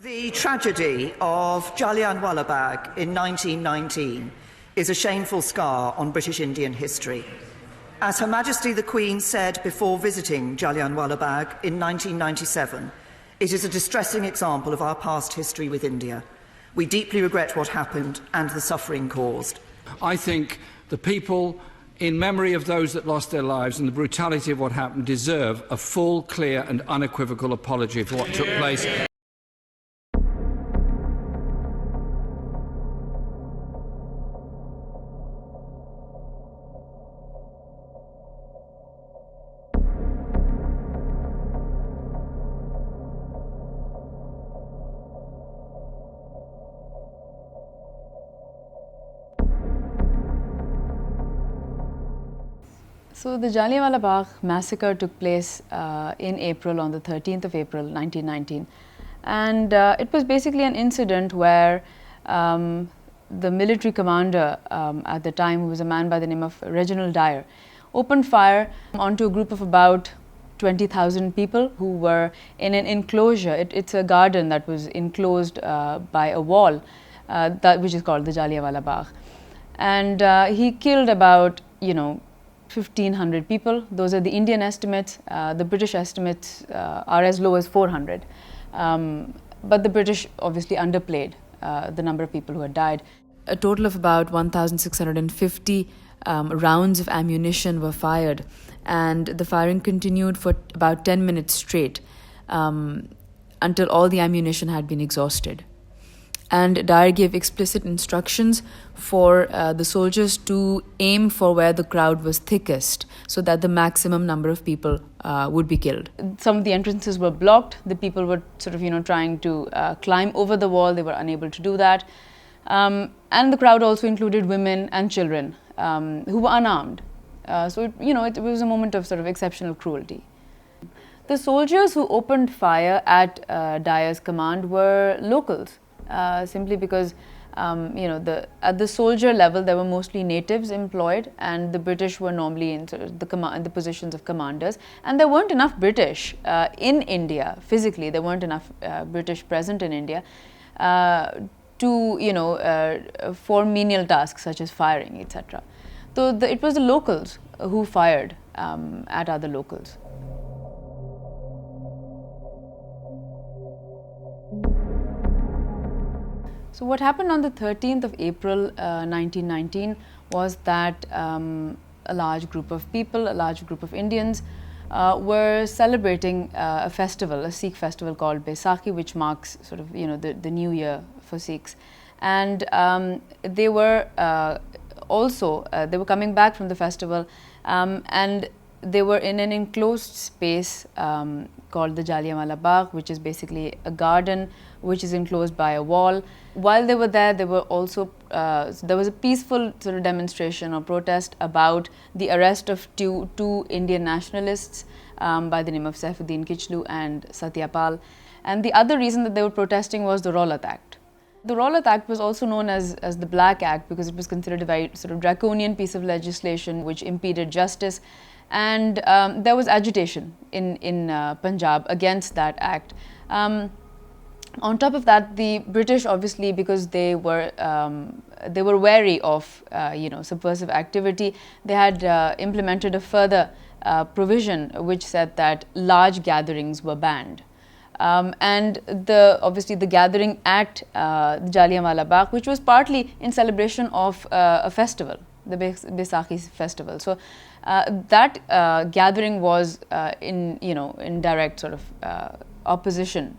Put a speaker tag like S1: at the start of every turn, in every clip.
S1: The tragedy of Jallianwala Bagh in 1919 is a shameful scar on British Indian history. As Her Majesty the Queen said before visiting Jallianwala Bagh in 1997, it is a distressing example of our past history with India. We deeply regret what happened and the suffering caused.
S2: I think the people, in memory of those that lost their lives and the brutality of what happened, deserve a full, clear and unequivocal apology for what took place.
S3: So the Jallianwala Bagh massacre took place in April, on the 13th of April 1919, and it was basically an incident where the military commander at the time, who was a man by the name of Reginald Dyer, opened fire onto a group of about 20,000 people who were in an enclosure. It's a garden that was enclosed by a wall, which is called the Jallianwala Bagh, and he killed about 1,500 people. Those are the Indian estimates. The British estimates are as low as 400. But the British obviously underplayed the number of people who had died. A total of about 1,650 rounds of ammunition were fired, and the firing continued for about 10 minutes straight until all the ammunition had been exhausted. And Dyer gave explicit instructions for the soldiers to aim for where the crowd was thickest, so that the maximum number of people would be killed. Some of the entrances were blocked. The people were trying to climb over the wall. They were unable to do that. And the crowd also included women and children who were unarmed. So it was a moment of sort of exceptional cruelty. The soldiers who opened fire at Dyer's command were locals. Simply because at the soldier level there were mostly natives employed, and the British were normally in sort of the positions of commanders, and there weren't enough British in India physically. There weren't enough British present in India for menial tasks such as firing, etc. So it was the locals who fired at other locals. So what happened on the 13th of April 1919 was that a large group of people, a large group of Indians were celebrating a festival, a Sikh festival called Baisakhi, which marks sort of the new year for Sikhs. And they were they were coming back from the festival, and they were in an enclosed space called the Jallianwala Bagh, which is basically a garden which is enclosed by a wall. While they were there, there were also there was a peaceful sort of demonstration or protest about the arrest of two Indian nationalists by the name of Saifuddin Kichlu and Satyapal. And the other reason that they were protesting was the Rowlatt Act. The Rowlatt Act was also known as the Black Act because it was considered a very sort of draconian piece of legislation which impeded justice. And there was agitation in Punjab against that act. On top of that, the British, obviously, because they were wary of subversive activity, they had implemented a further provision which said that large gatherings were banned. And obviously the gathering at Jallianwala Bagh, which was partly in celebration of a festival, the Baisakhi festival. So that gathering was in direct sort of opposition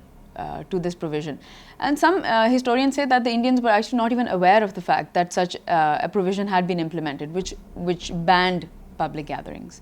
S3: to this provision. And some historians say that the Indians were actually not even aware of the fact that such a provision had been implemented, which banned public gatherings.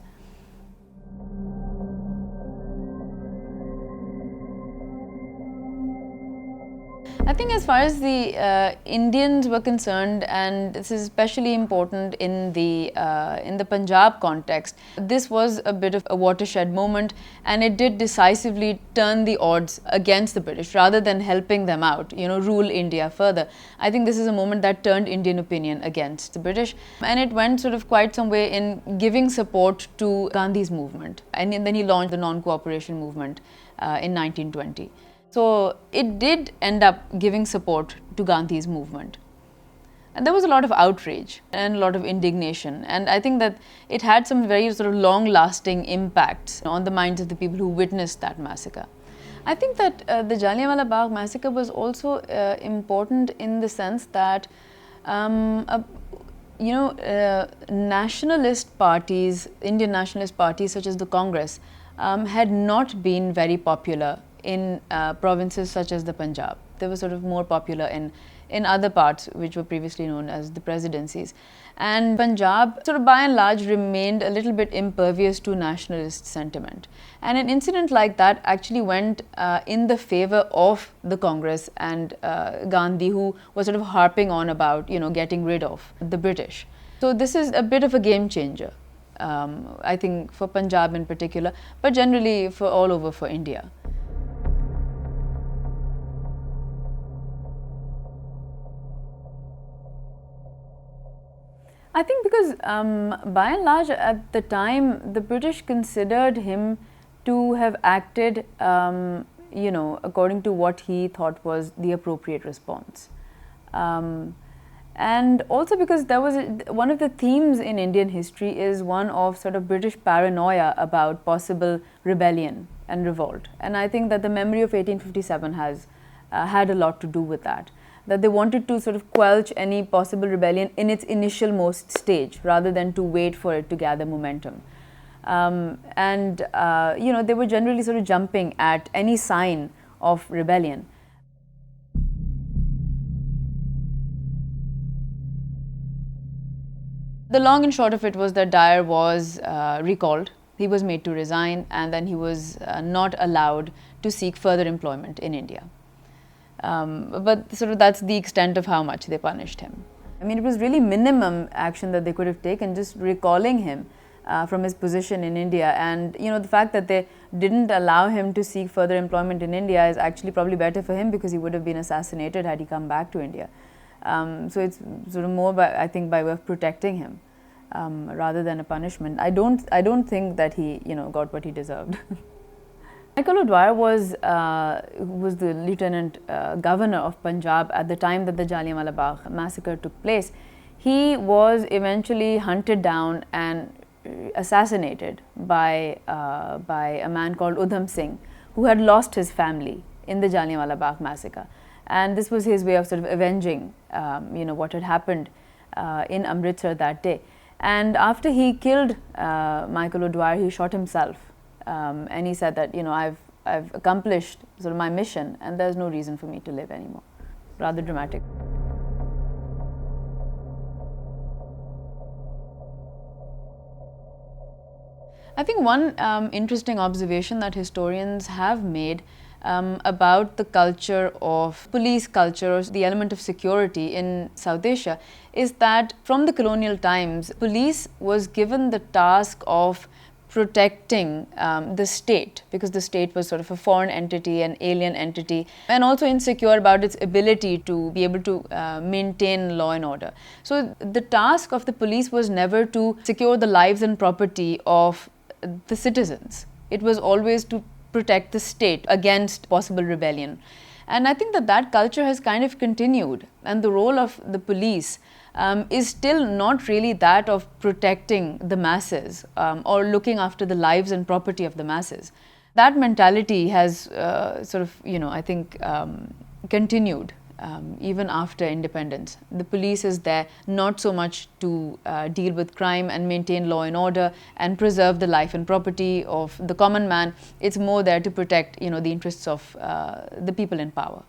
S3: I think as far as the Indians were concerned, and this is especially important in the Punjab context, this was a bit of a watershed moment, and it did decisively turn the odds against the British rather than helping them out, rule India further. I think this is a moment that turned Indian opinion against the British, and it went sort of quite some way in giving support to Gandhi's movement, and then he launched the non-cooperation movement in 1920. So it did end up giving support to Gandhi's movement. And there was a lot of outrage and a lot of indignation. And I think that it had some very sort of long-lasting impacts on the minds of the people who witnessed that massacre. I think that the Jallianwala Bagh massacre was also important in the sense that, nationalist parties, Indian nationalist parties such as the Congress, had not been very popular in provinces such as the Punjab. They were sort of more popular in other parts which were previously known as the presidencies. And Punjab sort of by and large remained a little bit impervious to nationalist sentiment. And an incident like that actually went in the favor of the Congress and Gandhi, who was sort of harping on about, getting rid of the British. So this is a bit of a game changer, I think, for Punjab in particular, but generally for all over for India. I think because by and large at the time the British considered him to have acted according to what he thought was the appropriate response. And also because there was one of the themes in Indian history is one of sort of British paranoia about possible rebellion and revolt. And I think that the memory of 1857 has had a lot to do with that. That they wanted to sort of quelch any possible rebellion in its initial most stage rather than to wait for it to gather momentum. They were generally sort of jumping at any sign of rebellion. The long and short of it was that Dyer was recalled. He was made to resign, and then he was not allowed to seek further employment in India. But sort of that's the extent of how much they punished him. I mean, it was really minimum action that they could have taken, just recalling him from his position in India. And the fact that they didn't allow him to seek further employment in India is actually probably better for him, because he would have been assassinated had he come back to India. So it's sort of more by way of protecting him rather than a punishment. I don't think that he got what he deserved. Michael O'Dwyer was the Lieutenant Governor of Punjab at the time that the Jallianwala Bagh massacre took place. He was eventually hunted down and assassinated by a man called Udham Singh, who had lost his family in the Jallianwala Bagh massacre. And this was his way of sort of avenging what had happened in Amritsar that day. And after he killed Michael O'Dwyer, he shot himself. And he said that, I've accomplished sort of my mission and there's no reason for me to live anymore. Rather dramatic. I think one interesting observation that historians have made about the culture of police culture, or the element of security in South Asia, is that from the colonial times, police was given the task of protecting the state, because the state was sort of a foreign entity, an alien entity, and also insecure about its ability to be able to maintain law and order. So the task of the police was never to secure the lives and property of the citizens. It was always to protect the state against possible rebellion. And I think that culture has kind of continued, and the role of the police is still not really that of protecting the masses or looking after the lives and property of the masses. That mentality has I think continued even after independence. The police is there not so much to deal with crime and maintain law and order and preserve the life and property of the common man. It's more there to protect the interests of the people in power.